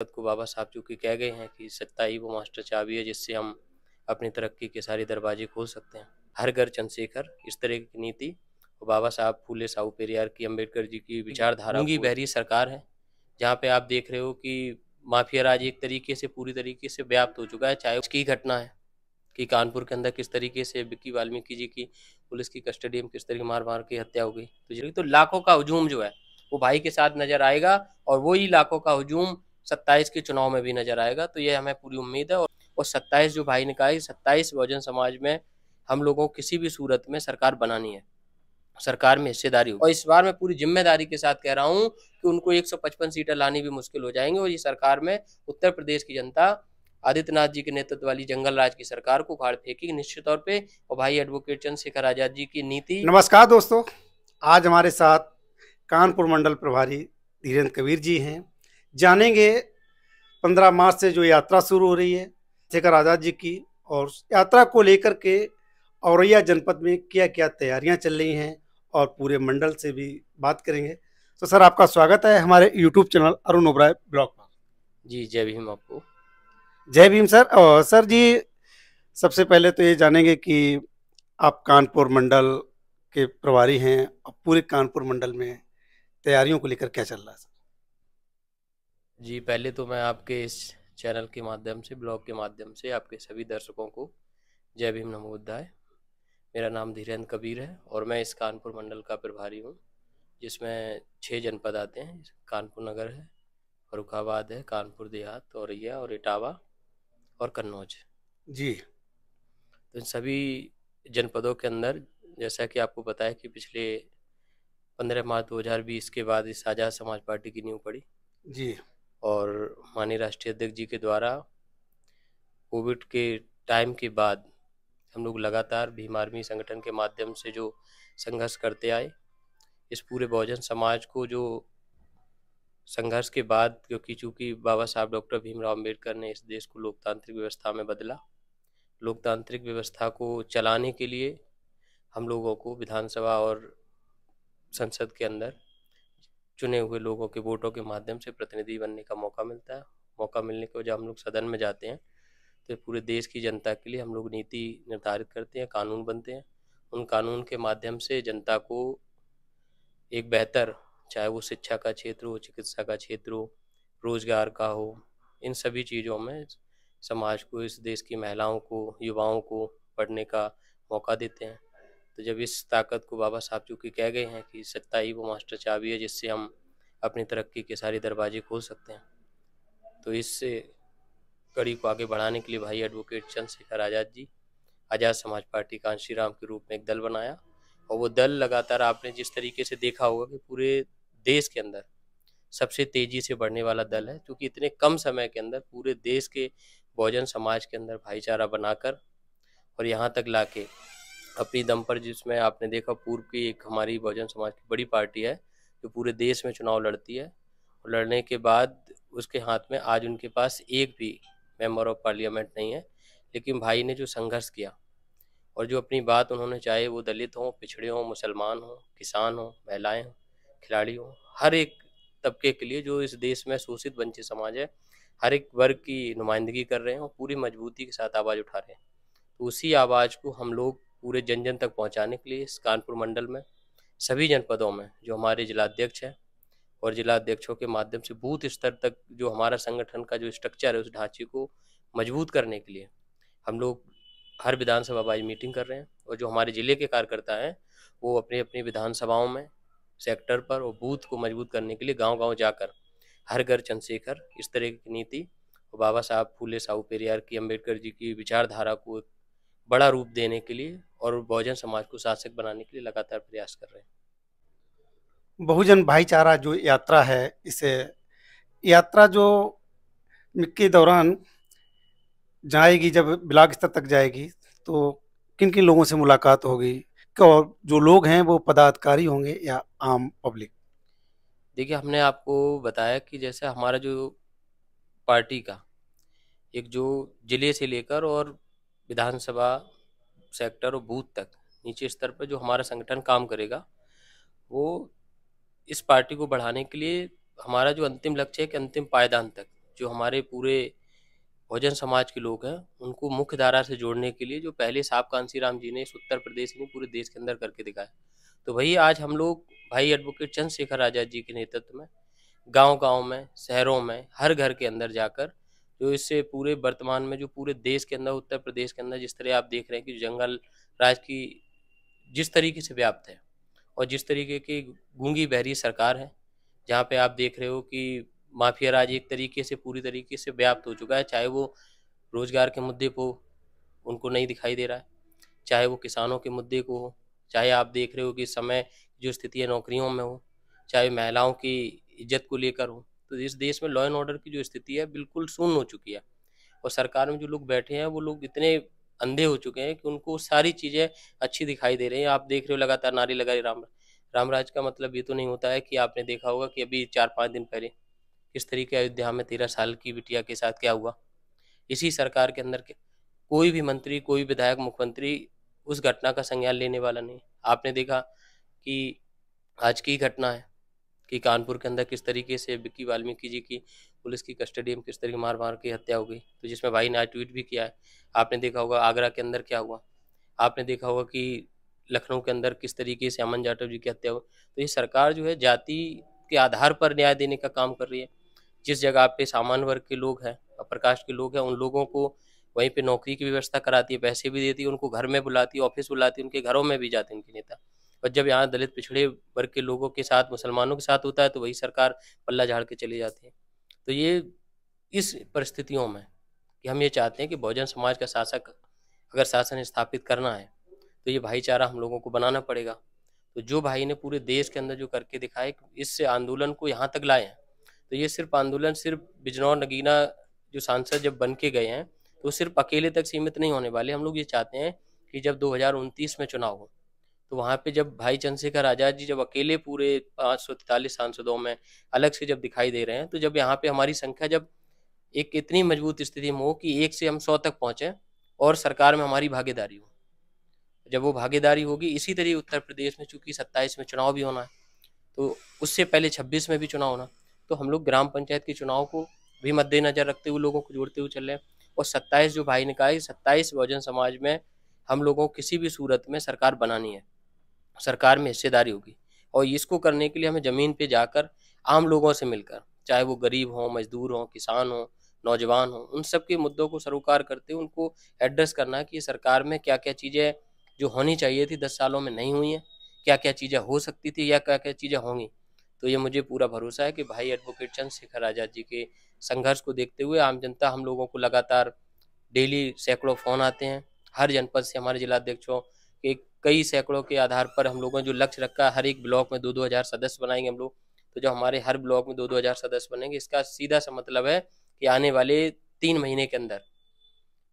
को बाबा साहब चूँकि कह गए हैं कि सत्ता ही वो मास्टर चाबी है जिससे हम अपनी तरक्की के सारे दरवाजे खोल सकते हैं। हर घर चंद्रशेखर, इस तरह की नीति और बाबा साहब फूले साहू पेरियार की, अम्बेडकर जी की विचारधारा गूंगी बहरी सरकार है, जहाँ पे आप देख रहे हो कि माफिया राज एक तरीके से पूरी तरीके से व्याप्त हो चुका है। चाहे उसकी घटना है कि कानपुर के अंदर किस तरीके से विक्की वाल्मीकि जी की पुलिस की कस्टडी में किस तरीके मार मार के हत्या हो गई, तो लाखों का हुजूम जो है वो भाई के साथ नजर आएगा और वही लाखों का हुजूम 27 के चुनाव में भी नजर आएगा। तो ये हमें पूरी उम्मीद है। और 27 जो भाई ने कहा है, 27 बहुजन समाज में हम लोगों को किसी भी सूरत में सरकार बनानी है, सरकार में हिस्सेदारी हो। और इस बार मैं पूरी जिम्मेदारी के साथ कह रहा हूँ कि उनको 155 सीटें लानी भी मुश्किल हो जाएंगी और ये सरकार में उत्तर प्रदेश की जनता आदित्यनाथ जी के नेतृत्व वाली जंगल राज की सरकार को उखाड़ फेंकेगी निश्चित तौर पे। और भाई एडवोकेट चंद्रशेखर आजाद जी की नीति। नमस्कार दोस्तों, आज हमारे साथ कानपुर मंडल प्रभारी धीरेन्द्र कबीर जी हैं। जानेंगे 15 मार्च से जो यात्रा शुरू हो रही है चंद्रशेखर आजाद जी की, और यात्रा को लेकर के औरैया जनपद में क्या क्या तैयारियां चल रही हैं और पूरे मंडल से भी बात करेंगे। तो सर, आपका स्वागत है हमारे YouTube channel Arun Oberoi blog पर। जी जय भीम। आपको जय भीम सर। और सर जी, सबसे पहले तो ये जानेंगे कि आप कानपुर मंडल के प्रभारी हैं और पूरे कानपुर मंडल में तैयारियों को लेकर क्या चल रहा है सर? जी, पहले तो मैं आपके इस चैनल के माध्यम से, ब्लॉग के माध्यम से आपके सभी दर्शकों को जय भीम नमो बुद्धाय। मेरा नाम धीरेन्द्र कबीर है और मैं इस कानपुर मंडल का प्रभारी हूँ, जिसमें 6 जनपद आते हैं। कानपुर नगर है, फर्रुखाबाद है, कानपुर देहात, औरैया और इटावा और कन्नौज। जी। तो इन सभी जनपदों के अंदर, जैसा कि आपको पता है कि पिछले 15 मार्च 2020 के बाद इस आज़ाद समाज पार्टी की नींव पड़ी जी। और माननीय राष्ट्रीय अध्यक्ष जी के द्वारा कोविड के टाइम के बाद हम लोग लगातार भीम आर्मी संगठन के माध्यम से जो संघर्ष करते आए, इस पूरे बहुजन समाज को जो संघर्ष के बाद, क्योंकि चूंकि बाबा साहब डॉक्टर भीमराव अम्बेडकर ने इस देश को लोकतांत्रिक व्यवस्था में बदला, लोकतांत्रिक व्यवस्था को चलाने के लिए हम लोगों को विधानसभा और संसद के अंदर चुने हुए लोगों के वोटों के माध्यम से प्रतिनिधि बनने का मौका मिलता है। मौका मिलने के वजह हम लोग सदन में जाते हैं तो पूरे देश की जनता के लिए हम लोग नीति निर्धारित करते हैं, कानून बनते हैं। उन कानून के माध्यम से जनता को एक बेहतर, चाहे वो शिक्षा का क्षेत्र हो, चिकित्सा का क्षेत्र हो, रोजगार का हो, इन सभी चीज़ों में समाज को, इस देश की महिलाओं को, युवाओं को पढ़ने का मौका देते हैं। तो जब इस ताकत को बाबा साहब चूँकि कह गए हैं कि सत्ता ही वो मास्टर चाबी है जिससे हम अपनी तरक्की के सारे दरवाजे खोल सकते हैं, तो इस कड़ी को आगे बढ़ाने के लिए भाई एडवोकेट चंद्रशेखर आज़ाद जी आज़ाद समाज पार्टी कांशी राम के रूप में एक दल बनाया। और वो दल लगातार, आपने जिस तरीके से देखा होगा कि पूरे देश के अंदर सबसे तेजी से बढ़ने वाला दल है, क्योंकि इतने कम समय के अंदर पूरे देश के बहुजन समाज के अंदर भाईचारा बनाकर और यहाँ तक लाके अपनी दम पर, जिसमें आपने देखा पूर्व की एक हमारी बहुजन समाज की बड़ी पार्टी है जो पूरे देश में चुनाव लड़ती है, और लड़ने के बाद उसके हाथ में आज उनके पास एक भी मेंबर ऑफ पार्लियामेंट नहीं है। लेकिन भाई ने जो संघर्ष किया और जो अपनी बात उन्होंने, चाहे वो दलित हों, पिछड़े हों, मुसलमान हों, किसान हों, महिलाएं हों, खिलाड़ी हों, हर एक तबके के लिए जो इस देश में शोषित वंचित समाज है, हर एक वर्ग की नुमाइंदगी कर रहे हैं और पूरी मजबूती के साथ आवाज़ उठा रहे हैं। तो उसी आवाज़ को हम लोग पूरे जन जन तक पहुंचाने के लिए इस कानपुर मंडल में सभी जनपदों में जो हमारे जिलाध्यक्ष हैं और जिलाध्यक्षों के माध्यम से बूथ स्तर तक जो हमारा संगठन का जो स्ट्रक्चर है, उस ढांचे को मजबूत करने के लिए हम लोग हर विधानसभा वाइज मीटिंग कर रहे हैं। और जो हमारे ज़िले के कार्यकर्ता हैं वो अपनी अपनी विधानसभाओं में, सेक्टर पर और बूथ को मजबूत करने के लिए गांव-गांव जाकर हर घर चंद्रशेखर, इस तरह की नीति और बाबा साहब फूले साहू पेरियार की, अम्बेडकर जी की विचारधारा को एक बड़ा रूप देने के लिए और बहुजन समाज को शासक बनाने के लिए लगातार प्रयास कर रहे हैं। बहुजन भाईचारा जो यात्रा है, इसे यात्रा जो के दौरान जाएगी, जब ब्लॉक स्तर तक जाएगी, तो किन किन लोगों से मुलाकात होगी? और जो लोग हैं वो पदाधिकारी होंगे या आम पब्लिक? देखिए, हमने आपको बताया कि जैसे हमारा जो पार्टी का एक जो जिले से लेकर और विधानसभा, सेक्टर और बूथ तक नीचे स्तर पर जो हमारा संगठन काम करेगा, वो इस पार्टी को बढ़ाने के लिए हमारा जो अंतिम लक्ष्य है कि अंतिम पायदान तक जो हमारे पूरे बहुजन समाज के लोग हैं उनको मुख्य धारा से जोड़ने के लिए जो पहले साहब कांशीराम जी ने इस उत्तर प्रदेश में पूरे देश के अंदर करके दिखाया। तो वही आज हम लोग भाई एडवोकेट चंद्रशेखर आज़ाद जी के नेतृत्व में गांव-गांव में, शहरों में, हर घर के अंदर जाकर जो इससे पूरे वर्तमान में जो पूरे देश के अंदर, उत्तर प्रदेश के अंदर जिस तरह आप देख रहे हैं कि जंगल राज की जिस तरीके से व्याप्त है और जिस तरीके की गूंगी बहरी सरकार है, जहाँ पे आप देख रहे हो कि माफिया राज एक तरीके से पूरी तरीके से व्याप्त हो चुका है, चाहे वो रोजगार के मुद्दे को उनको नहीं दिखाई दे रहा है, चाहे वो किसानों के मुद्दे को हो, चाहे आप देख रहे हो कि इस समय जो स्थिति है नौकरियों में हो, चाहे महिलाओं की इज्जत को लेकर हो। तो इस देश में लॉ एंड ऑर्डर की जो स्थिति है बिल्कुल शून्य हो चुकी है और सरकार में जो लोग बैठे हैं वो लोग इतने अंधे हो चुके हैं कि उनको सारी चीज़ें अच्छी दिखाई दे रही हैं। आप देख रहे हो लगातार नारे लगा रहे रामराज का मतलब ये तो नहीं होता है कि आपने देखा होगा कि अभी 4-5 दिन पहले किस तरीके अयोध्या में 13 साल की बिटिया के साथ क्या हुआ। इसी सरकार के अंदर के कोई भी मंत्री, कोई विधायक, मुख्यमंत्री उस घटना का संज्ञान लेने वाला नहीं। आपने देखा कि आज की घटना है कि कानपुर के अंदर किस तरीके से विक्की वाल्मीकि जी की पुलिस की कस्टडी में किस तरीके मार-मार के हत्या हो गई, तो जिसमें भाई ने आज ट्वीट भी किया है। आपने देखा होगा आगरा के अंदर क्या हुआ, आपने देखा होगा कि लखनऊ के अंदर किस तरीके से अमन जाटव जी की हत्या हुई। तो ये सरकार जो है जाति के आधार पर न्याय देने का काम कर रही है। जिस जगह पे सामान्य वर्ग के लोग हैं, अपर कास्ट के लोग हैं, उन लोगों को वहीं पे नौकरी की व्यवस्था कराती है, पैसे भी देती है, उनको घर में बुलाती है, ऑफिस बुलाती है, उनके घरों में भी जाते हैं उनके नेता। और जब यहाँ दलित पिछड़े वर्ग के लोगों के साथ, मुसलमानों के साथ होता है तो वही सरकार पल्ला झाड़ के चली जाती है। तो ये इस परिस्थितियों में कि हम ये चाहते हैं कि बहुजन समाज का शासक अगर शासन स्थापित करना है तो ये भाईचारा हम लोगों को बनाना पड़ेगा। तो जो भाई ने पूरे देश के अंदर जो करके दिखाए, इस आंदोलन को यहाँ तक लाए हैं, तो ये सिर्फ आंदोलन सिर्फ बिजनौर नगीना जो सांसद जब बन के गए हैं तो सिर्फ अकेले तक सीमित नहीं होने वाले। हम लोग ये चाहते हैं कि जब 2029 में चुनाव हो तो वहाँ पे जब भाई चंद्रशेखर आज़ाद जी जब अकेले पूरे 543 सांसदों में अलग से जब दिखाई दे रहे हैं, तो जब यहाँ पे हमारी संख्या जब एक इतनी मजबूत स्थिति में हो कि 1 से हम 100 तक पहुँचे और सरकार में हमारी भागीदारी हो। जब वो भागीदारी होगी, इसी तरीके उत्तर प्रदेश में चूंकि 27 में चुनाव भी होना है, तो उससे पहले 26 में भी चुनाव होना, तो हम लोग ग्राम पंचायत के चुनाव को भी मद्देनजर रखते हुए लोगों को जोड़ते हुए चल रहे हैं। और 27 जो भाई ने कहा है, 27 बहुजन समाज में हम लोगों को किसी भी सूरत में सरकार बनानी है, सरकार में हिस्सेदारी होगी और इसको करने के लिए हमें ज़मीन पे जाकर आम लोगों से मिलकर, चाहे वो गरीब हों, मजदूर हों, किसान हों, नौजवान हों, उन सब के मुद्दों को सरोकार करते हुए उनको एड्रेस करना कि सरकार में क्या-क्या चीज़ें जो होनी चाहिए थी 10 सालों में नहीं हुई हैं, क्या-क्या चीज़ें हो सकती थी या क्या-क्या चीज़ें होंगी। तो ये मुझे पूरा भरोसा है कि भाई एडवोकेट चंद्रशेखर आज़ाद जी के संघर्ष को देखते हुए आम जनता हम लोगों को लगातार डेली सैकड़ों फ़ोन आते हैं। हर जनपद से हमारे जिलाध्यक्षों के कई सैकड़ों के आधार पर हम लोगों ने जो लक्ष्य रखा है, हर एक ब्लॉक में 2-2 हज़ार सदस्य बनाएंगे हम लोग। तो जो हमारे हर ब्लॉक में 2-2 हज़ार सदस्य बनेंगे, इसका सीधा सा मतलब है कि आने वाले 3 महीने के अंदर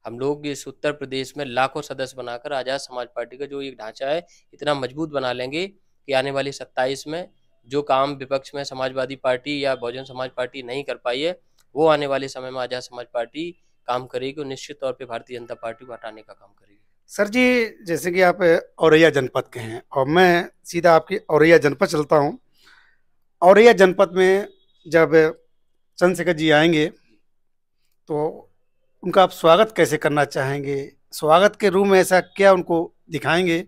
हम लोग इस उत्तर प्रदेश में लाखों सदस्य बनाकर आज़ाद समाज पार्टी का जो एक ढांचा है इतना मजबूत बना लेंगे कि आने वाले 27 में जो काम विपक्ष में समाजवादी पार्टी या बहुजन समाज पार्टी नहीं कर पाई है, वो आने वाले समय में आज़ाद समाज पार्टी काम करेगी और निश्चित तौर पे भारतीय जनता पार्टी को हटाने का काम करेगी। सर जी, जैसे कि आप औरैया जनपद के हैं और मैं सीधा आपकी औरैया जनपद चलता हूँ। औरैया जनपद में जब चंद्रशेखर जी आएंगे तो उनका आप स्वागत कैसे करना चाहेंगे? स्वागत के रूप में ऐसा क्या उनको दिखाएंगे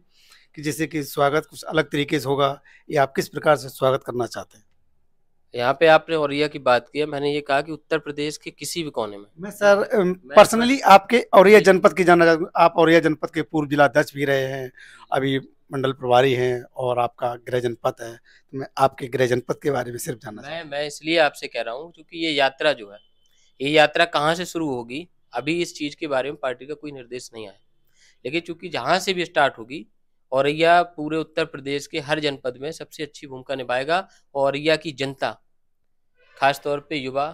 कि जैसे कि स्वागत कुछ अलग तरीके से होगा, या आप किस प्रकार से स्वागत करना चाहते हैं? यहाँ पे आपने औरैया की बात की है, मैंने ये कहा कि उत्तर प्रदेश के किसी भी कोने में मैं सर पर्सनली आपके औरैया जनपद की जानना चाहता हूँ। आप औरैया जनपद के पूर्व जिलाध्यक्ष भी रहे हैं, अभी मंडल प्रभारी हैं और आपका गृह जनपद है, तो मैं आपके गृह जनपद के बारे में सिर्फ जानना चाहता मैं इसलिए आपसे कह रहा हूँ क्योंकि ये यात्रा जो है, ये यात्रा कहाँ से शुरू होगी, अभी इस चीज़ के बारे में पार्टी का कोई निर्देश नहीं आया। लेकिन चूंकि जहाँ से भी स्टार्ट होगी, औरैया पूरे उत्तर प्रदेश के हर जनपद में सबसे अच्छी भूमिका निभाएगा। औरैया की जनता, खास तौर पे युवा,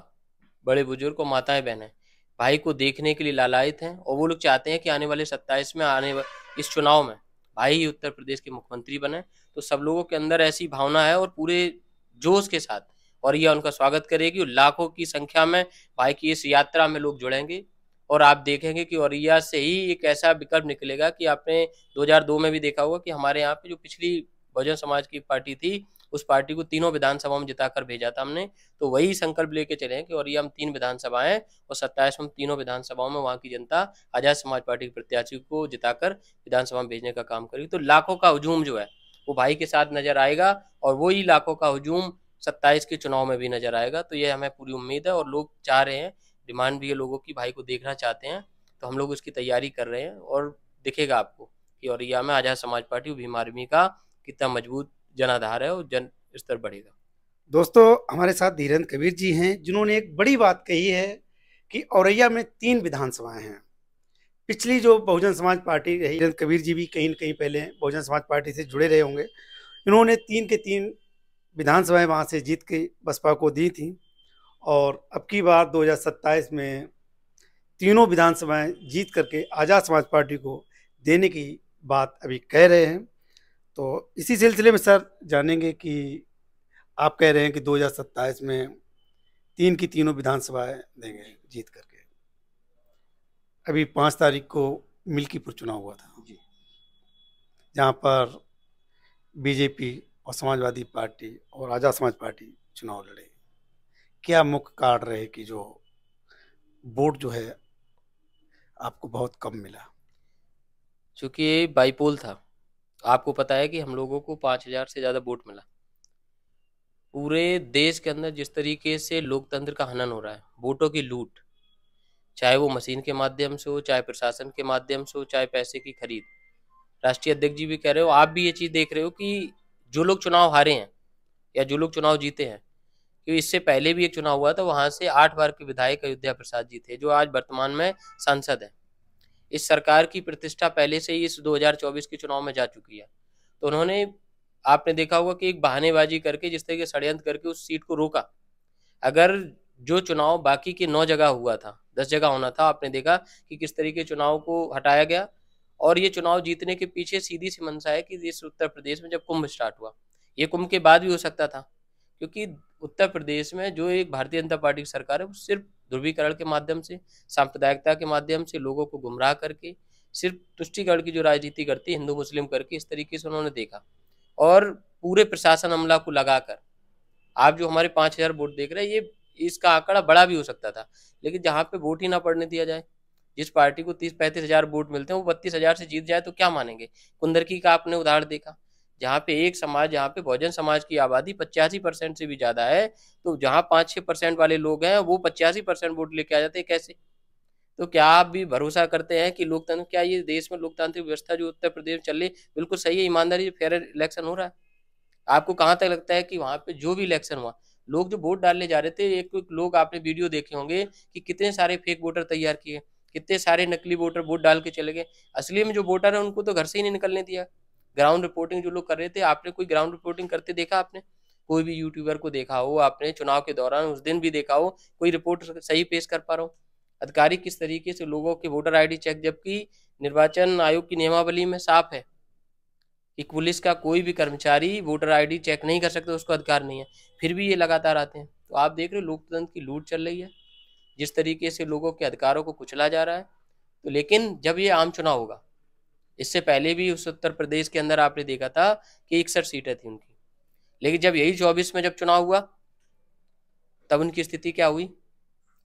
बड़े बुजुर्ग और माताएं बहनें भाई को देखने के लिए लालायित हैं और वो लोग चाहते हैं कि आने वाले 27 में इस चुनाव में भाई ही उत्तर प्रदेश के मुख्यमंत्री बने। तो सब लोगों के अंदर ऐसी भावना है और पूरे जोश के साथ औरैया उनका स्वागत करेगी और लाखों की संख्या में भाई की इस यात्रा में लोग जुड़ेंगे। और आप देखेंगे कि औरैया से ही एक ऐसा विकल्प निकलेगा कि आपने 2002 में भी देखा होगा कि हमारे यहाँ पे जो पिछली बहुजन समाज की पार्टी थी उस पार्टी को तीनों विधानसभाओं में जिताकर भेजा था हमने। तो वही संकल्प लेके चले हैं कि और ये हम 3 विधानसभाएं और 27 में तीनों विधानसभाओं में वहां की जनता आजाद समाज पार्टी के प्रत्याशी को जिताकर विधानसभा में भेजने का काम करेगी। तो लाखों का हुजूम जो है वो भाई के साथ नजर आएगा और वही लाखों का हुजूम 27 के चुनाव में भी नजर आएगा। तो ये हमें पूरी उम्मीद है और लोग चाह रहे हैं, डिमांड भी है लोगों की, भाई को देखना चाहते हैं। तो हम लोग उसकी तैयारी कर रहे हैं और दिखेगा आपको कि औरैया में आजाद समाज पार्टी और भीम आर्मी का कितना मजबूत जनाधार है और जन स्तर बढ़ेगा। दोस्तों, हमारे साथ धीरेन्द्र कबीर जी हैं, जिन्होंने एक बड़ी बात कही है कि औरैया में 3 विधानसभाएं हैं। पिछली जो बहुजन समाज पार्टी रही, धीरेन्द्र कबीर जी भी कहीं न कहीं पहले बहुजन समाज पार्टी से जुड़े रहे होंगे। इन्होंने 3 के 3 विधानसभाएं वहां से जीत के बसपा को दी थी और अब की बार 2027 में तीनों विधानसभाएं जीत करके आज़ाद समाज पार्टी को देने की बात अभी कह रहे हैं। तो इसी सिलसिले में सर जानेंगे कि आप कह रहे हैं कि 2027 में 3 की तीनों विधानसभाएं देंगे जीत करके। अभी 5 तारीख को मिल्कीपुर चुनाव हुआ था जी, जहाँ पर बीजेपी और समाजवादी पार्टी और आज़ाद समाज पार्टी चुनाव लड़े। क्या मुख्य कारण रहे कि जो वोट जो है आपको बहुत कम मिला? चूंकि ये बाईपोल था, आपको पता है कि हम लोगों को 5,000 से ज़्यादा वोट मिला। पूरे देश के अंदर जिस तरीके से लोकतंत्र का हनन हो रहा है, वोटों की लूट, चाहे वो मशीन के माध्यम से हो, चाहे प्रशासन के माध्यम से हो, चाहे पैसे की खरीद। राष्ट्रीय अध्यक्ष जी भी कह रहे हो, आप भी ये चीज़ देख रहे हो कि जो लोग चुनाव हारे हैं या जो लोग चुनाव जीते हैं, क्योंकि इससे पहले भी एक चुनाव हुआ था, वहां से 8 बार के विधायक अयोध्या प्रसाद जी थे, जो आज वर्तमान में सांसद हैं। इस सरकार की प्रतिष्ठा पहले से ही इस 2024 के चुनाव में जा चुकी है। तो उन्होंने, आपने देखा होगा कि एक बहानेबाजी करके, जिस तरह के षड्यंत्र करके उस सीट को रोका। अगर जो चुनाव बाकी के 9 जगह हुआ था, 10 जगह होना था, आपने देखा कि किस तरीके चुनाव को हटाया गया। और ये चुनाव जीतने के पीछे सीधी सी मंशा है कि इस उत्तर प्रदेश में जब कुंभ स्टार्ट हुआ, ये कुंभ के बाद भी हो सकता था, क्योंकि उत्तर प्रदेश में जो एक भारतीय जनता पार्टी की सरकार है वो सिर्फ ध्रुवीकरण के माध्यम से, सांप्रदायिकता के माध्यम से, लोगों को गुमराह करके, सिर्फ तुष्टीकरण की जो राजनीति करती है हिंदू मुस्लिम करके, इस तरीके से उन्होंने देखा। और पूरे प्रशासन अमला को लगाकर, आप जो हमारे 5,000 वोट देख रहे हैं, ये इसका आंकड़ा बड़ा भी हो सकता था। लेकिन जहाँ पे वोट ही ना पड़ने दिया जाए, जिस पार्टी को 30-35 हजार वोट मिलते हैं वो 32,000 से जीत जाए तो क्या मानेंगे। कुंदरकी का आपने उदाहरण देखा, जहाँ पे एक समाज, जहाँ पे बहुजन समाज की आबादी 85% से भी ज्यादा है, तो जहाँ 5-6% वाले लोग हैं वो 85% वोट लेके आ जाते हैं, कैसे? तो क्या आप भी भरोसा करते हैं कि लोकतंत्र, क्या ये देश में लोकतांत्रिक व्यवस्था जो उत्तर प्रदेश में चल रही बिल्कुल सही है, ईमानदारी, फेयर इलेक्शन हो रहा है? आपको कहाँ तक लगता है कि वहां पे जो भी इलेक्शन हुआ, लोग जो वोट डालने जा रहे थे, एक लोग आपने वीडियो देखे होंगे कि कितने सारे फेक वोटर तैयार किए, कितने सारे नकली वोटर वोट डाल के चले गए। असली में जो वोटर है उनको तो घर से ही नहीं निकलने दिया। ग्राउंड रिपोर्टिंग जो लोग कर रहे थे, आपने कोई ग्राउंड रिपोर्टिंग करते देखा? आपने कोई भी यूट्यूबर को देखा हो, आपने चुनाव के दौरान उस दिन भी देखा हो कोई रिपोर्ट सही पेश कर पा रहा हो? अधिकारी किस तरीके से लोगों के वोटर आईडी चेक, जबकि निर्वाचन आयोग की नियमावली में साफ है कि पुलिस का कोई भी कर्मचारी वोटर आईडी चेक नहीं कर सकता, उसको अधिकार नहीं है, फिर भी ये लगातार आते हैं। तो आप देख रहे हो लोकतंत्र की लूट चल रही है, जिस तरीके से लोगों के अधिकारों को कुचला जा रहा है। तो लेकिन जब ये आम चुनाव होगा, इससे पहले भी उस उत्तर प्रदेश के अंदर आपने देखा था कि 61 सीटें थी उनकी, लेकिन जब यही 24 में जब चुनाव हुआ तब उनकी स्थिति क्या हुई?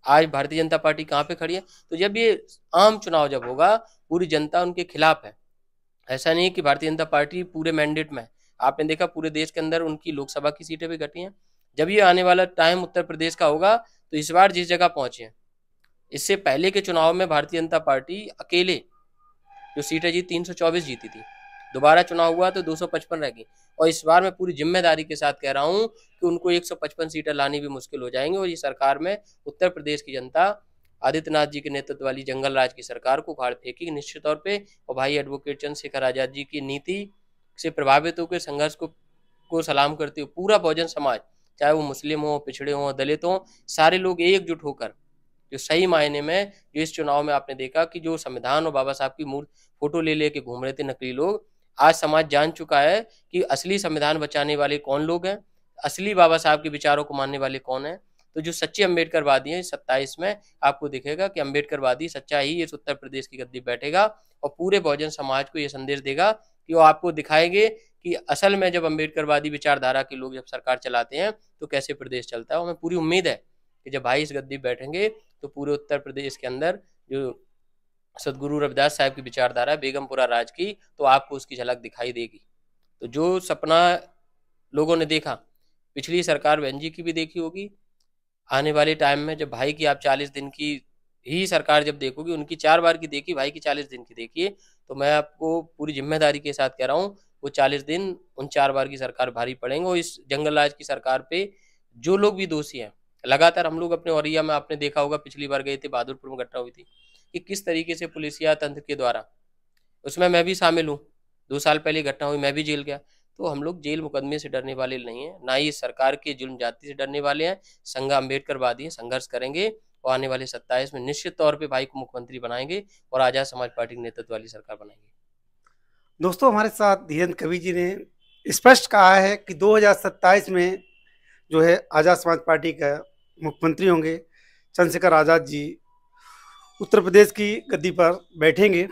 आज भारतीय जनता पार्टी कहाँ पे खड़ी है? तो जब ये आम चुनाव जब होगा, पूरी जनता उनके खिलाफ है। ऐसा नहीं कि भारतीय जनता पार्टी पूरे मैंडेट में है, आपने देखा पूरे देश के अंदर उनकी लोकसभा की सीटें भी घटी हैं। जब ये आने वाला टाइम उत्तर प्रदेश का होगा, तो इस बार जिस जगह पहुंचे हैं, इससे पहले के चुनाव में भारतीय जनता पार्टी अकेले जो सीटें जीती 324 जीती थी, दोबारा चुनाव हुआ तो 255 रह गई। और इस बार मैं पूरी जिम्मेदारी के साथ कह रहा हूं कि उनको 155 सीटें लानी भी मुश्किल हो जाएंगी। और ये सरकार में उत्तर प्रदेश की जनता आदित्यनाथ जी के नेतृत्व वाली जंगल राज की सरकार को उखाड़ फेंकेगी निश्चित तौर पे। और भाई एडवोकेट चंद्रशेखर आजाद जी की नीति से प्रभावित होकर संघर्ष को सलाम करते हुए पूरा बहुजन समाज, चाहे वो मुस्लिम हो, पिछड़े हो, दलित हो, सारे लोग एकजुट होकर, जो सही मायने में जो इस चुनाव में आपने देखा कि जो संविधान और बाबा साहब की फोटो ले लेके घूम रहे थे नकली लोग, आज समाज जान चुका है कि असली संविधान बचाने वाले कौन लोग हैं, असली बाबा साहब के विचारों को मानने वाले कौन हैं। तो जो सच्चे अम्बेडकरवादी हैं, 27 में आपको दिखेगा कि अम्बेडकरवादी सच्चा ही इस उत्तर प्रदेश की गद्दी बैठेगा और पूरे बहुजन समाज को ये संदेश देगा कि वो आपको दिखाएंगे कि असल में जब अम्बेडकरवादी विचारधारा के लोग जब सरकार चलाते हैं तो कैसे प्रदेश चलता है। और हमें पूरी उम्मीद है कि जब भाई इस गद्दी बैठेंगे तो पूरे उत्तर प्रदेश के अंदर जो सदगुरु रविदास साहब की विचारधारा है बेगमपुरा राज की, तो आपको उसकी झलक दिखाई देगी। तो जो सपना लोगों ने देखा, पिछली सरकार बहन जी की भी देखी होगी, आने वाले टाइम में जब भाई की आप 40 दिन की ही सरकार जब देखोगी, उनकी 4 बार की देखी, भाई की 40 दिन की देखिए, तो मैं आपको पूरी जिम्मेदारी के साथ कह रहा हूँ वो 40 दिन उन 4 बार की सरकार भारी पड़ेंगे। और इस जंगल राज की सरकार पे जो लोग भी दोषी हैं, लगातार हम लोग अपने औरैया में आपने देखा होगा, पिछली बार गए थे, बहादुरपुर में घटना हुई थी कि किस तरीके से पुलिसिया तंत्र के द्वारा, उसमें मैं भी शामिल हूँ, 2 साल पहले घटना हुई, मैं भी जेल गया। तो हम लोग जेल मुकदमे से डरने वाले नहीं हैं, ना ही सरकार के जुल्म जाति से डरने वाले हैं। संघ अम्बेडकरवादी हैं, संघर्ष करेंगे और आने वाले 27 में निश्चित तौर पे भाई को मुख्यमंत्री बनाएंगे और आजाद समाज पार्टी के नेतृत्व वाली सरकार बनाएंगे। दोस्तों, हमारे साथ धीरेन्द्र कबीर जी ने स्पष्ट कहा है कि 2027 में जो है आजाद समाज पार्टी का मुख्यमंत्री होंगे, चंद्रशेखर आज़ाद जी उत्तर प्रदेश की गद्दी पर बैठेंगे।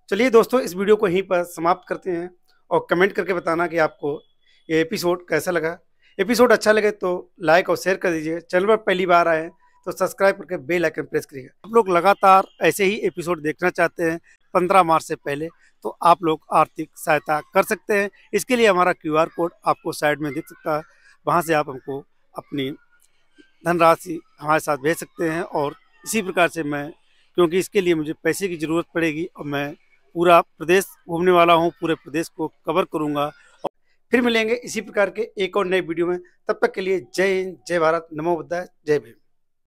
चलिए दोस्तों, इस वीडियो को यहीं पर समाप्त करते हैं और कमेंट करके बताना कि आपको ये एपिसोड कैसा लगा। एपिसोड अच्छा लगे तो लाइक और शेयर कर दीजिए। चैनल पर पहली बार आए तो सब्सक्राइब करके बेल आइकन प्रेस करिएगा। आप लोग लगातार ऐसे ही एपिसोड देखना चाहते हैं 15 मार्च से पहले, तो आप लोग आर्थिक सहायता कर सकते हैं। इसके लिए हमारा QR कोड आपको साइड में दिख सकता है, वहाँ से आप हमको अपनी धनराशि हमारे साथ भेज सकते हैं। और इसी प्रकार से मैं, क्योंकि इसके लिए मुझे पैसे की ज़रूरत पड़ेगी और मैं पूरा प्रदेश घूमने वाला हूँ, पूरे प्रदेश को कवर करूँगा। और फिर मिलेंगे इसी प्रकार के एक और नए वीडियो में। तब तक के लिए जय हिंद, जय भारत, नमो बुद्धाय, जय भीम।